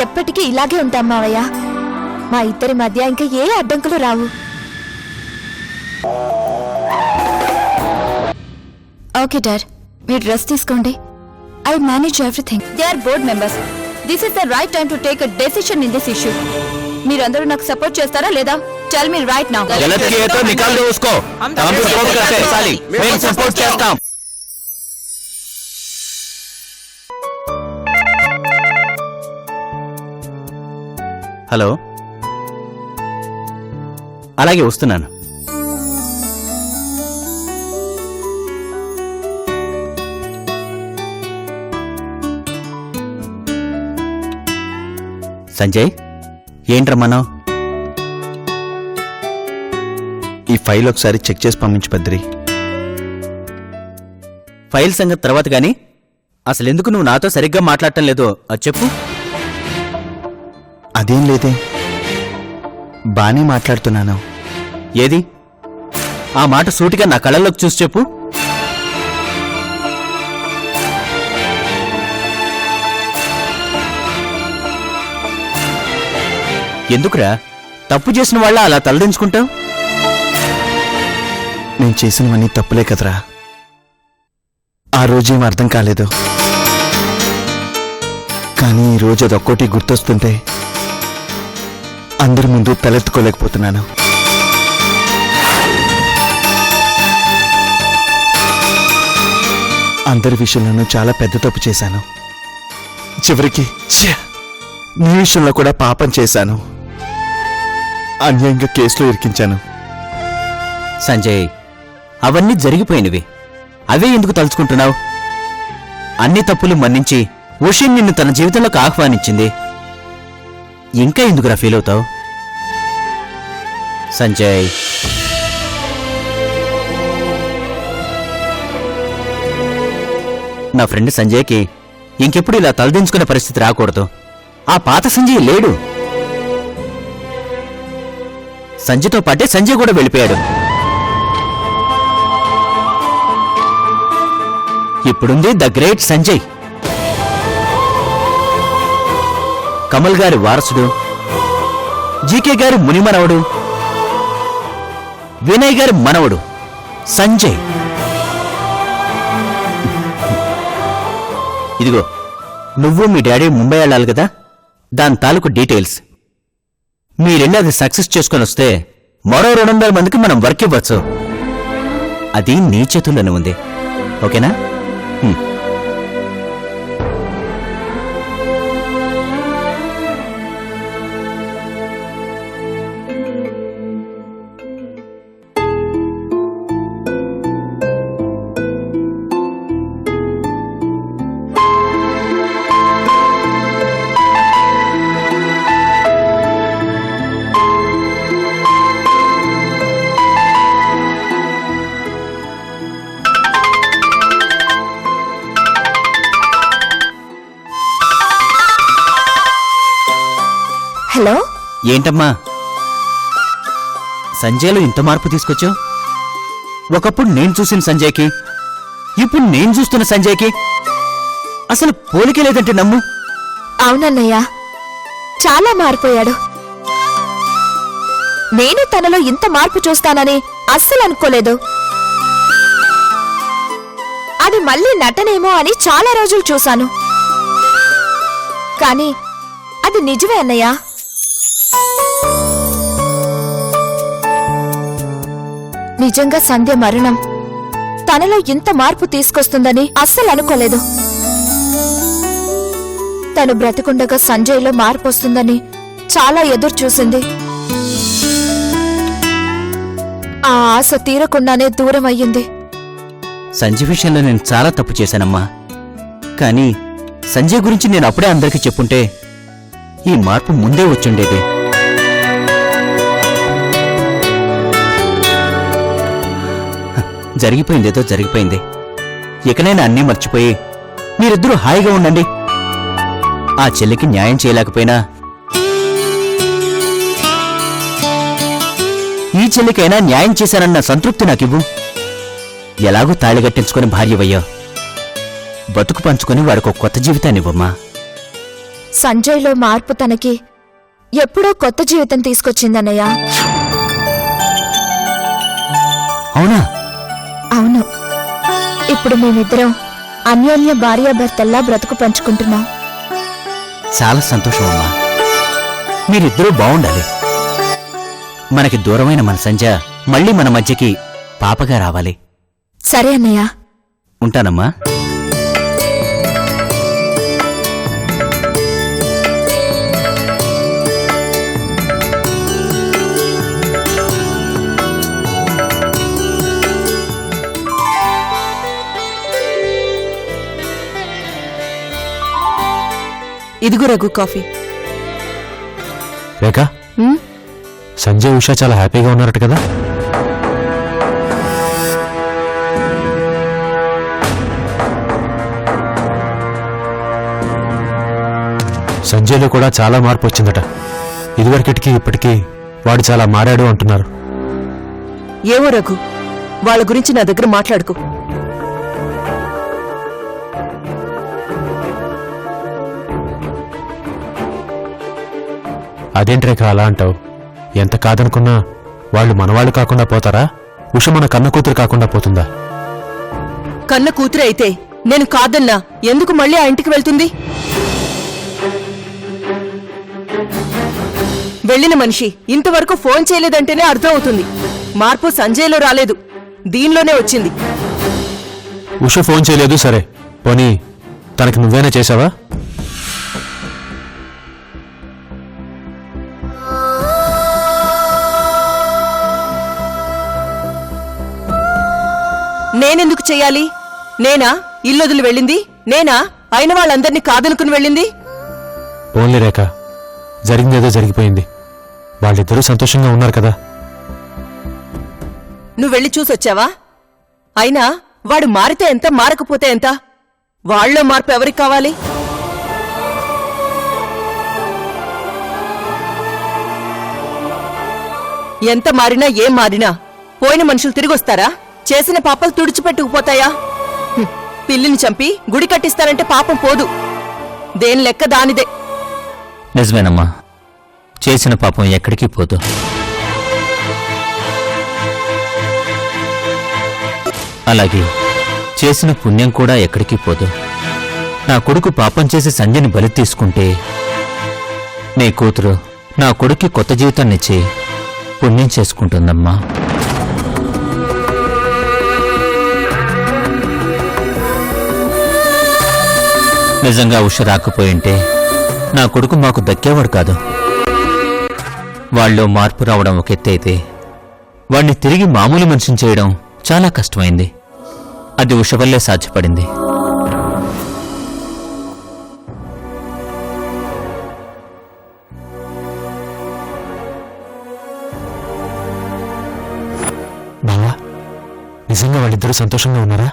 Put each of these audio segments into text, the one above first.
ఎప్పటికీ ఇలాగే ఉంటాం మావయ్య. మా ఇద్దరి మధ్య ఇంకా ఏ అడ్డంకులు రావు. ఓకే డాడ్, మీరు డ్రెస్ తీసుకోండి. I manage everything. They are board members. This is the right time to take a decision in this issue. మీరందరూ నాకు సపోర్ట్ చేస్తారా లేదా? Tell me right now. गलत किए तो निकाल दो उसको. हम सपोर्ट करते हैं साली. मैं सपोर्ट करता हूं. హలో, అలాగే వస్తున్నాను. సంజయ్, ఏంట్రమ్మన్నావు? ఈ ఫైల్ ఒకసారి చెక్ చేసి పంపించు బద్రి. ఫైల్ సంగతి తర్వాత గాని అసలెందుకు నువ్వు నాతో సరిగ్గా మాట్లాడటం లేదో అది చెప్పు. అదేం లేదే, బానే మాట్లాడుతున్నాను. ఏది ఆ మాట సూటిగా నా కళ్ళల్లోకి చూసి చెప్పు. ఎందుకురా తప్పు చేసిన వాళ్ళ అలా తలదించుకుంటావు? నేను చేసినవన్నీ తప్పులే కదరా. ఆ రోజేం అర్థం కాలేదు, కానీ ఈ రోజు అదొక్కటి గుర్తొస్తుంటే అందరి ముందు తలెత్తుకోలేకపోతున్నాను. అందరి విషయంలోనూ చాలా పెద్ద తప్పు చేశాను. చివరికి నీ విషయంలో కూడా పాపం చేశాను. అన్యాయంగా కేసులో ఇరికించాను. సంజయ్, అవన్నీ జరిగిపోయినవి. అవే ఎందుకు తలుచుకుంటున్నావు? అన్ని తప్పులు మన్నించి ఉషి నిన్ను తన జీవితంలోకి ఆహ్వానించింది. ఇంకా ఎందుకురా ఫీల్ అవుతావు? సంజయ్, నా ఫ్రెండ్ సంజయ్కి ఇంకెప్పుడు ఇలా తలదించుకునే పరిస్థితి రాకూడదు. ఆ పాత సంజయ్ లేడు. సంజయ్తో పాటే సంజయ్ కూడా వెళ్ళిపోయాడు. ఇప్పుడుంది ద గ్రేట్ సంజయ్, కమల్ గారి వారసుడు, జీకే గారి మునిమనవడు, వినయ్ గారి మనవడు సంజయ్. ఇదిగో, నువ్వు మీ డాడీ ముంబై వెళ్ళాలి కదా, దాని తాలూకు డీటెయిల్స్. మీరెళ్ళి అది సక్సెస్ చేసుకొని వస్తే మరో 200 మందికి మనం వర్క్ ఇవ్వచ్చు. అది నీ చేతుల్లోనే ఉంది. ఓకేనా? హలో, ఏంటమ్మా సంజయ్లో ఇంత మార్పు తీసుకొచ్చావు? ఒకప్పుడు నేను చూసిన సంజయ్కి ఇప్పుడు నేను చూస్తున్న సంజయ్కి అసలు పోలికే లేదంటే నమ్ము. అవునన్నయ్య, చాలా మారిపోయాడు. నేను తనలో ఇంత మార్పు చూస్తానని అస్సలు అనుకోలేదు. అది మళ్ళీ నటనేమో అని చాలా రోజులు చూశాను, కానీ అది నిజమే అన్నయ్య. నిజంగా సంధ్య మరణం తనలో ఇంత మార్పు తీసుకొస్తుందని అస్సలు అనుకోలేదు. తను బ్రతికుండగా సంజయ్లో మార్పు వస్తుందని చాలా ఎదురు చూసింది. ఆ ఆశ తీరకుండానే దూరం అయ్యింది. సంజయ్ విషయంలో నేను చాలా తప్పు చేశానమ్మా. కానీ సంజయ్ గురించి నేను అప్పుడే అందరికీ చెప్పుంటే ఈ మార్పు ముందే వచ్చుండేది. జరిగిపోయిందేదో జరిగిపోయింది. ఇకనైనా అన్నీ మర్చిపోయి మీరిద్దరూ హాయిగా ఉండండి. ఆ చెల్లికి న్యాయం చేయలేకపోయినా ఈ చెల్లికైనా న్యాయం చేశానన్న సంతృప్తి నాకివ్వు. ఎలాగూ తాళిగట్టించుకుని భార్యవయ్యో, బతుకు పంచుకొని వాడికి కొత్త జీవితాన్నివ్వమ్మా. సంజయ్లో మార్పు తనకి ఎప్పుడో కొత్త జీవితం తీసుకొచ్చిందన్నయ్య. అవునా? అవును. ఇప్పుడు మేమిద్దరం అన్యోన్య భార్యాభర్తల్లా బ్రతుకు పంచుకుంటున్నాం. చాలా సంతోషం అమ్మా. మీరిద్దరూ బావుండాలి. మనకి దూరమైన మన సంజ మళ్ళీ మన మధ్యకి పాపగా రావాలి. సరే అన్నయ్య. ఉంటానమ్మా. ఇదిగో రఘు కాఫీ. రేఖ, సంజయ్ ఉషా చాలా హ్యాపీగా ఉన్నారట కదా? సంజయ్లో కూడా చాలా మార్పు వచ్చిందట. ఇదివరకటికి ఇప్పటికీ వాడు చాలా మారాడు అంటున్నారు. ఏమో రఘు, వాళ్ళ గురించి నా దగ్గర మాట్లాడుకో. అదేంటి రేఖ అలా అంటావు? ఎంత కాదనుకున్నా వాళ్ళు మనవాళ్ళు కాకుండా పోతారా? ఉష మన కన్న కూతురు కాకుండా పోతుందా? కన్న కూతురే అయితే నేను కాదన్నా ఎందుకు మళ్ళీ ఆ ఇంటికి వెళ్తుంది? వెళ్ళిన మనిషి ఇంతవరకు ఫోన్ చేయలేదంటేనే అర్థం అవుతుంది. మార్పు సంజయ్లో రాలేదు, దీనిలోనే వచ్చింది. ఉష ఫోన్ చేయలేదు సరే, పోనీ తనకి నువ్వేనా చేశావా? నేనెందుకు చెయ్యాలి? నేనా ఇల్లొదిలి వెళ్ళింది? నేనా అయిన వాళ్ళందరినీ కాదనుకుని వెళ్ళింది? పోన్లే రేఖ, జరిగిందేదో జరిగిపోయింది. వాళ్ళిద్దరూ సంతోషంగా ఉన్నారు కదా. నువ్వు వెళ్ళి చూసొచ్చావా? అయినా వాడు మారితే ఎంత, మారకపోతే ఎంత? వాళ్ళలో మార్పు ఎవరికి కావాలి? ఎంత మారినా ఏం మారినా పోయిన మనుషులు తిరిగొస్తారా? చేసిన పాపాలు తుడిచిపెట్టుకుపోతాయా? పిల్లిని చంపి గుడి కట్టిస్తారంటే పాపం పోదు. దేని లెక్క దానిదే. నిజమేనమ్మా, చేసిన పాపం ఎక్కడికి పోదు. అలాగే చేసిన పుణ్యం కూడా ఎక్కడికి పోదు. నా కొడుకు పాపం చేసి సంజయ్ని బలి తీసుకుంటే నీ కూతురు నా కొడుక్కి కొత్త జీవితాన్నిచ్చి పుణ్యం చేసుకుంటుందమ్మా. నిజంగా ఉష రాకపోయింటే నా కొడుకు మాకు దక్కేవాడు కాదు. వాళ్ళలో మార్పు రావడం ఒక ఎత్తైతే వాణ్ణి తిరిగి మామూలు మనిషిని చేయడం చాలా కష్టమైంది. అది ఉష వల్లే సాధ్యపడింది. బావా, నిజంగా వాళ్ళిద్దరూ సంతోషంగా ఉన్నారా?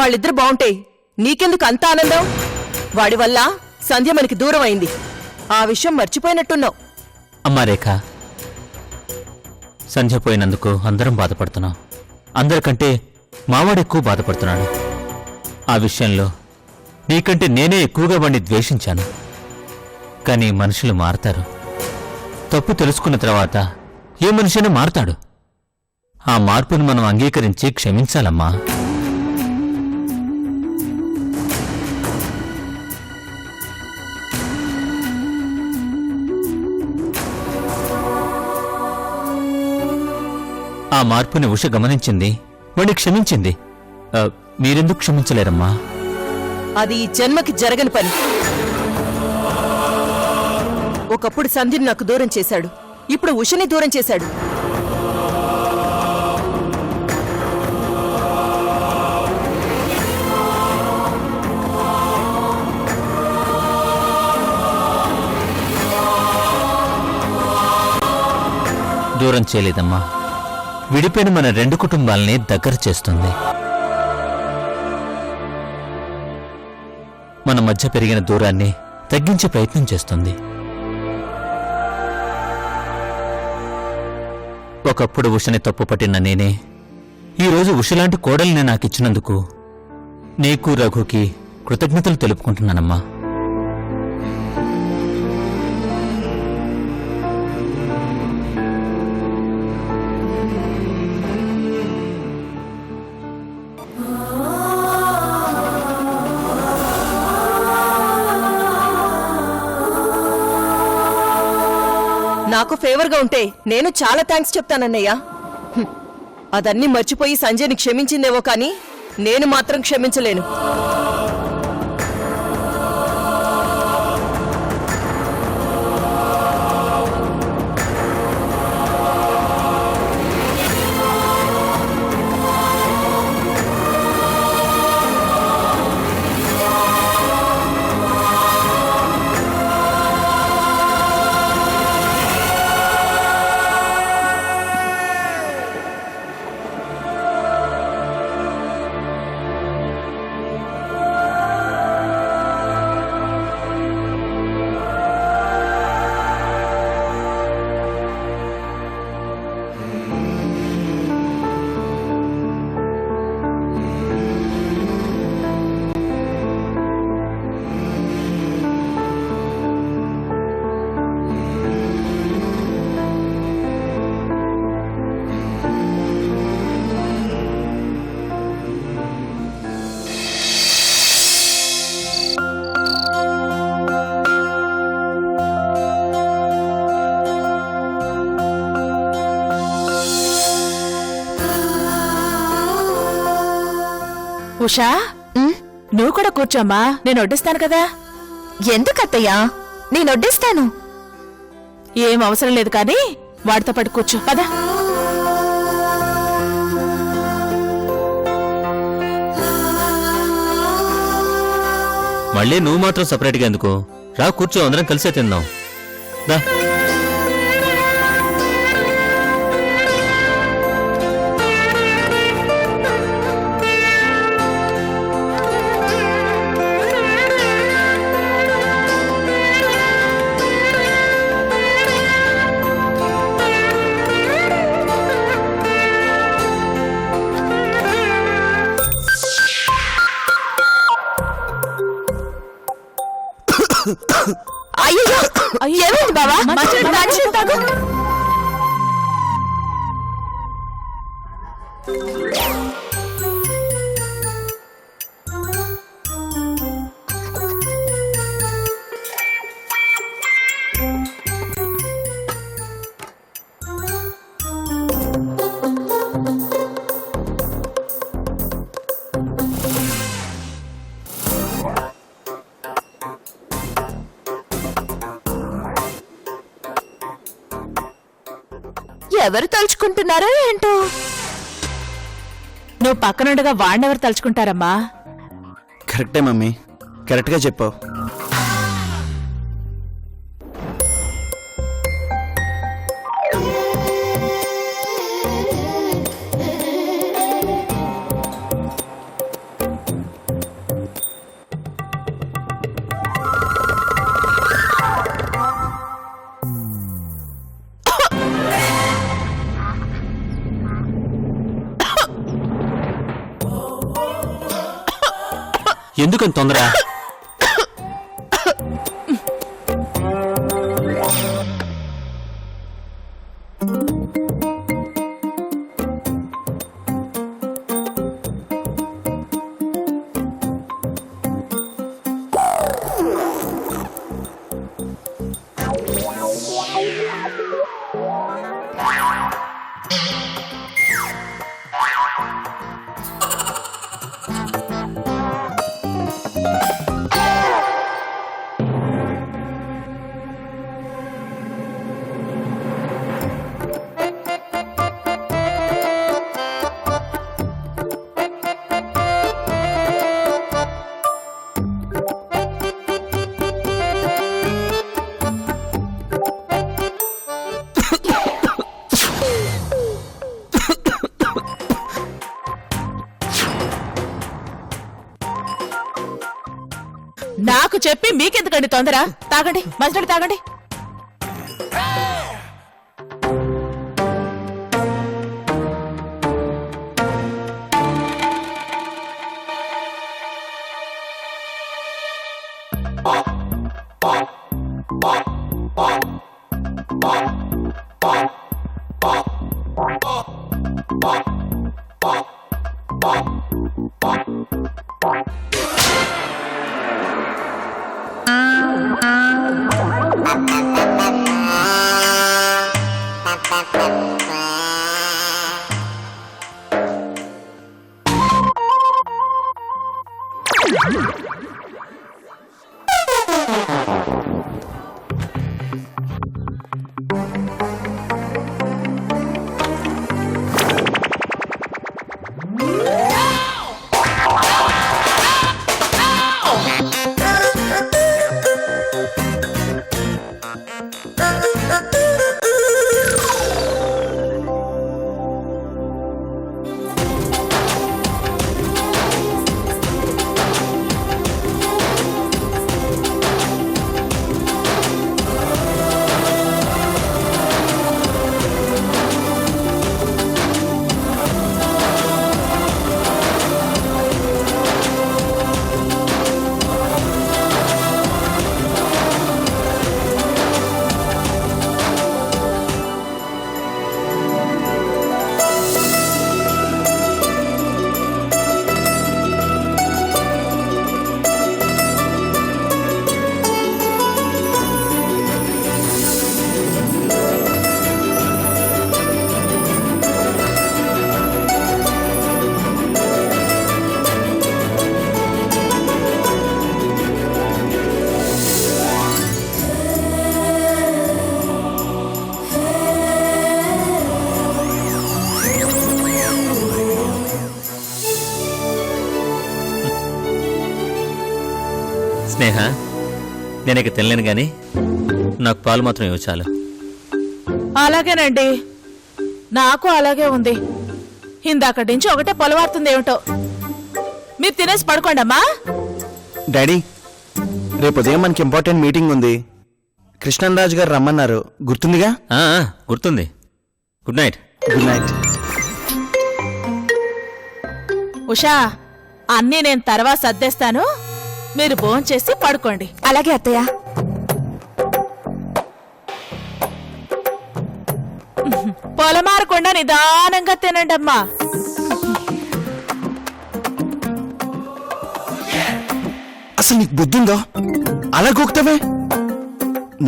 వాళ్ళిద్దరు బావుంటే నీకెందుకు అంత ఆనందం? వాడి వల్ల సంధ్య మనకి దూరం అయింది. ఆ విషయం మర్చిపోయినట్టున్నావు. అమ్మా రేఖ, సంధ్య పోయినందుకు అందరం బాధపడుతున్నాం. అందరికంటే మావాడు ఎక్కువ బాధపడుతున్నాడు. ఆ విషయంలో నీకంటే నేనే ఎక్కువగా వాడిని ద్వేషించాను. కానీ మనుషులు మారతారు. తప్పు తెలుసుకున్న తర్వాత ఏ మనిషైనా మారతాడు. ఆ మార్పును మనం అంగీకరించి క్షమించాలమ్మా. ఆ మార్పుని ఉష గమనించింది, వాడిని క్షమించింది. మీరెందుకు క్షమించలేరమ్మా? అది ఈ జన్మకి జరగని పని. ఒకప్పుడు సంధ్యని నాకు దూరం చేశాడు, ఇప్పుడు ఉషని దూరం చేశాడు. దూరం చేయలేదమ్మా, విడిపోయిన మన రెండు కుటుంబాలని దగ్గర చేస్తుంది. మన మధ్య పెరిగిన దూరాన్ని తగ్గించే ప్రయత్నం చేస్తుంది. ఒకప్పుడు ఉషని తప్పుపట్టిన నేనే ఈరోజు ఉషలాంటి కోడల్ని నాకిచ్చినందుకు నీకు రఘుకి కృతజ్ఞతలు తెలుపుకుంటున్నానమ్మా. నాకు ఫేవర్గా ఉంటే నేను చాలా థ్యాంక్స్ చెప్తానన్నయ్య. అదన్నీ మర్చిపోయి సంజయ్ని క్షమించిందేవో కానీ నేను మాత్రం క్షమించలేను. ఉషా నువ్వు కూడా కూర్చోమ్మా, నేను వడ్డిస్తాను కదా. ఎందుకత్తయ్యా? నేను వడ్డిస్తాను. ఏం అవసరం లేదు కానీ వాడితో పాటు కూర్చో పదా. మళ్ళీ నువ్వు మాత్రం సపరేట్గా ఎందుకు? రా కూర్చో, అందరం కలిసే తిందాం. దా. అయ్యో ఏమైంది బావా? మంచినీళ్ళు తాగు. ఎవరు తలుచుకుంటున్నారో ఏంటో. నువ్వు పక్కనుండగా వాడినెవరు తలుచుకుంటారమ్మా? కరెక్టే మమ్మీ, కరెక్ట్గా చెప్పావు. ఎందుకని తొందర? నాకు చెప్పి మీకెందుకండి తొందర? తాగండి, మంచినీళ్ళు తాగండి. స్నేహ నేను ఇక తినలేను కానీ నాకు పాలు మాత్రం ఇవ్వు చాలు. అలాగేనండి, నాకు అలాగే ఉంది. ఇందాకటి నుంచి ఒకటే పొలవారుతుంది ఏమిటో. మీరు తినేసి పడుకోండి అమ్మా. డాడీ, రేపు ఉదయం మనకి ఇంపార్టెంట్ మీటింగ్ ఉంది. కృష్ణరాజు గారు రమ్మన్నారు, గుర్తుందిగా? గుర్తుంది. Good night. Good night. Usha, అన్నీ నేను తర్వాత సర్దేస్తాను, మీరు భోంచేసి పడుకోండి. అలాగే అత్తయ్య. పొలమారకుండా నిదానంగా తినండి అమ్మా. అసలు నీకు బుద్ధుందా? అలా గోక్తావే?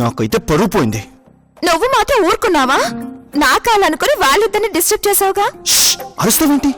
నాకైతే పరువు పోయింది. నువ్వు మాత్రం ఊరుకున్నావా? నా కాలనుకుని వాళ్ళిద్దరిని డిస్టర్బ్ చేసావుగా. షష్! అరుస్తావేంటి?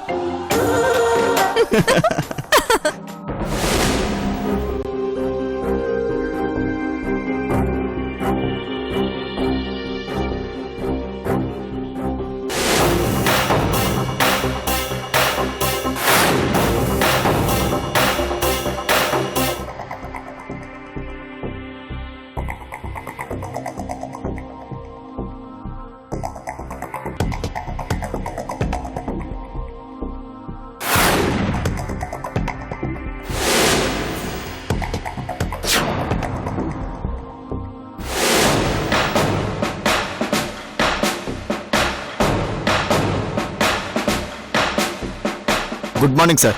Good morning sir.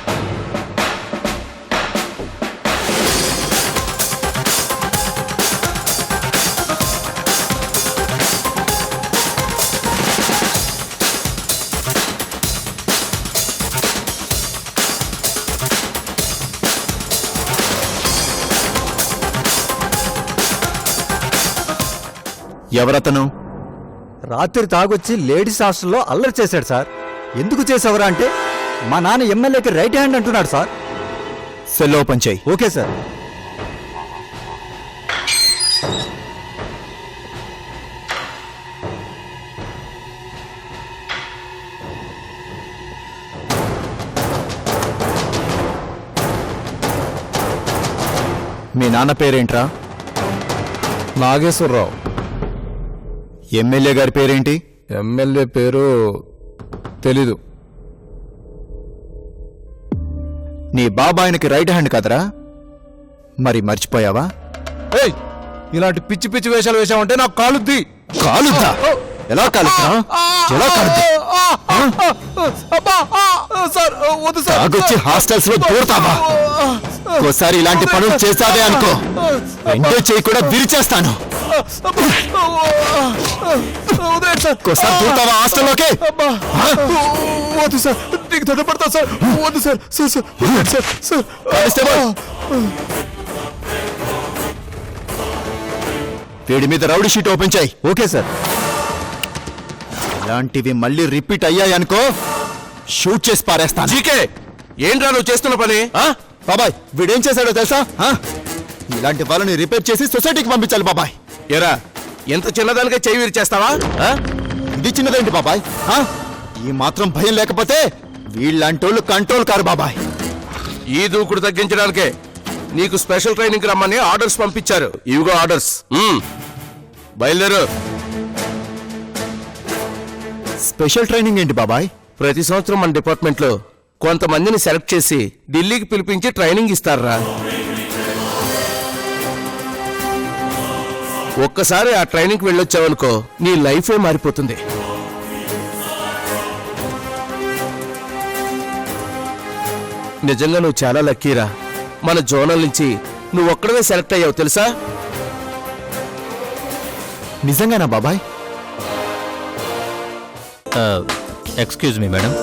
ఎవరతను? రాత్రి తాగొచ్చి లేడీస్ హాస్టల్లో అల్లరి చేశాడు సార్. ఎందుకు చేసావురా అంటే మా నాన్న ఎమ్మెల్యేకి రైట్ హ్యాండ్ అంటున్నాడు సార్. సెల్ ఓపెన్ చేయి. Okay sir. మీ నాన్న పేరేంట్రా? నాగేశ్వరరావు. ఎమ్మెల్యే గారి పేరేంటి? ఎమ్మెల్యే పేరు తెలీదు. నీ బాబాయనకి రైట్ హ్యాండ్ కదరా? మరి మర్చిపోయావా? ఏయ్, ఇలాంటి పిచ్చి పిచ్చి వేషాలు వేసామంటే నాకు కాలుద్ది. కాలుద్దా? ఎలా కాలుద్దా? ఎలా కాలుద్దా? సార్ వద్దు సార్. తాగొచ్చి హాస్టల్స్ లో దూరతావా? ఒకసారి ఇలాంటి పనులు చేస్తావే అనుకో, రెండో చేయి కూడా విరిచేస్తాను. ఒకసారి దూరతావా హాస్టల్లోకి? వద్దు సార్, నీకు దండపడతా సార్. వద్దు sir. Sir sir sir constable, వీడి మీద రౌడీ షీట్ ఓపెన్ చేయి. Okay sir. ఇలాంటివి మళ్ళీ రిపీట్ అయ్యాయనుకో, షూట్ చేసి పారేస్తాను. జీకే, ఏంట్రా నువ్వు చేస్తున్న పని? బాబాయ్, వీడేం చేశాడో తెలుసా? ఇలాంటి వాళ్ళని రిపేర్ చేసి సొసైటీకి పంపించాలి బాబాయ్. ఎరా, ఎంత చిన్నదానికే చెయ్యి విరిచేస్తావా? ఇది చిన్నదేంటి బాబాయ్? ఈ మాత్రం భయం లేకపోతే వీళ్ళంటోళ్ళు కంట్రోల్ కారు బాబాయ్. ఈ దూకుడు తగ్గించడానికే నీకు స్పెషల్ ట్రైనింగ్ రమ్మని ఆర్డర్స్ పంపించారు. ఇవిగో ఆర్డర్స్. బయలుదేరు. స్పెషల్ ట్రైనింగ్ ఏంటి బాబాయ్? ప్రతి సంవత్సరం మన డిపార్ట్మెంట్ లో కొంతమందిని సెలెక్ట్ చేసి ఢిల్లీకి పిలిపించి ట్రైనింగ్ ఇస్తారా. ఒక్కసారి ఆ ట్రైనింగ్ వెళ్ళొచ్చావనుకో, నీ లైఫే మారిపోతుంది. నిజంగా నువ్వు చాలా లక్కీరా. మన జోనల్ నుంచి నువ్వు ఒక్కడవే సెలెక్ట్ అయ్యావు తెలుసా? నిజంగానా బాబాయ్? Excuse me madam.